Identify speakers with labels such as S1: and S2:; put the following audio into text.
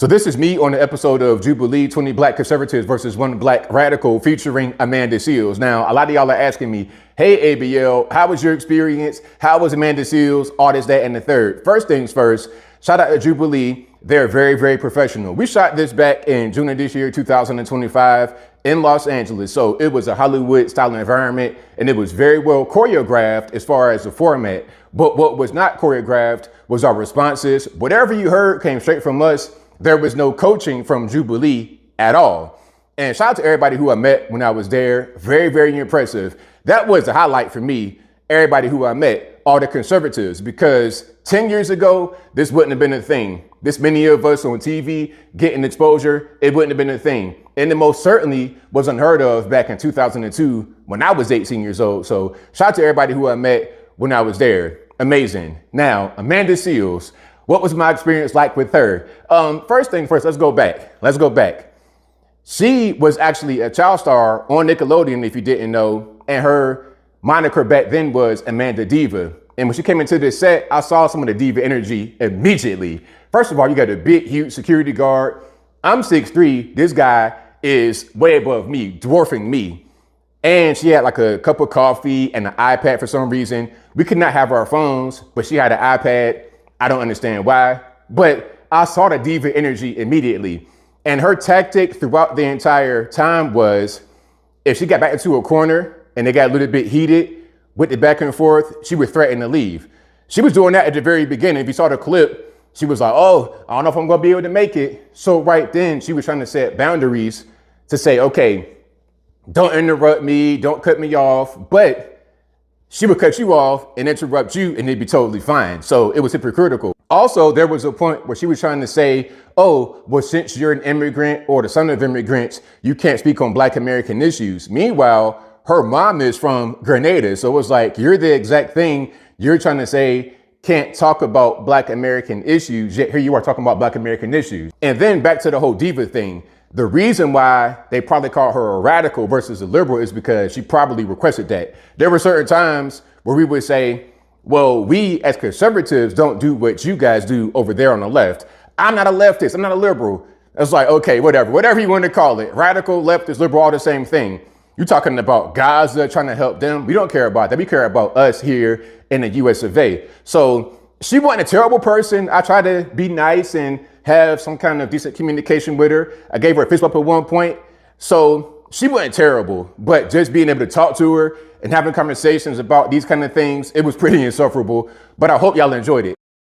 S1: So this is me on the episode of Jubilee, 20 Black Conservatives versus 1 Black Radical featuring Amanda Seales. Now, a lot of y'all are asking me, hey, ABL, how was your experience? How was Amanda Seales? All this, that, and the third. First things first, shout out to Jubilee. They're very, very professional. We shot this back in June of this year, 2025 in Los Angeles. So it was a Hollywood style environment and it was very well choreographed as far as the format. But what was not choreographed was our responses. Whatever you heard came straight from us. There was no coaching from Jubilee at all. And shout out to everybody who I met when I was there. Very, very impressive. That was the highlight for me. Everybody who I met, all the conservatives, because 10 years ago, this wouldn't have been a thing. This many of us on TV getting exposure, it wouldn't have been a thing. And it most certainly was unheard of back in 2002 when I was 18 years old. So shout out to everybody who I met when I was there. Amazing. Now, Amanda Seales. What was my experience like with her? First thing first, let's go back. She was actually a child star on Nickelodeon, if you didn't know, and her moniker back then was Amanda Diva. And when she came into this set, I saw some of the diva energy immediately. First of all, you got a big, huge security guard. I'm 6'3". This guy is way above me, dwarfing me. And she had like a cup of coffee and an iPad for some reason. We could not have our phones, but she had an iPad. I don't understand why, but I saw the diva energy immediately. And her tactic throughout the entire time was if she got back into a corner and they got a little bit heated with the back and forth, she would threaten to leave. She was doing that at the very beginning. If you saw the clip, she was like, oh, I don't know if I'm gonna be able to make it. So right then she was trying to set boundaries to say, okay, don't interrupt me, don't cut me off, but she would cut you off and interrupt you and it'd be totally fine. So it was hypocritical. Also, there was a point where she was trying to say, oh, well, since you're an immigrant or the son of immigrants, you can't speak on Black American issues. Meanwhile, her mom is from Grenada. So it was like, you're the exact thing you're trying to say can't talk about Black American issues, yet here you are talking about Black American issues. And then back to the whole diva thing. The reason why they probably call her a radical versus a liberal is because she probably requested that. There were certain times where we would say, well, we as conservatives don't do what you guys do over there on the left. I'm not a leftist. I'm not a liberal. It's like, okay, whatever you want to call it. Radical, leftist, liberal, all the same thing. You're talking about Gaza, trying to help them. We don't care about that. We care about us here in the US of A. So she wasn't a terrible person. I tried to be nice and have some kind of decent communication with her. I gave her a fist bump at one point. So she wasn't terrible, but just being able to talk to her and having conversations about these kind of things, it was pretty insufferable. But I hope y'all enjoyed it.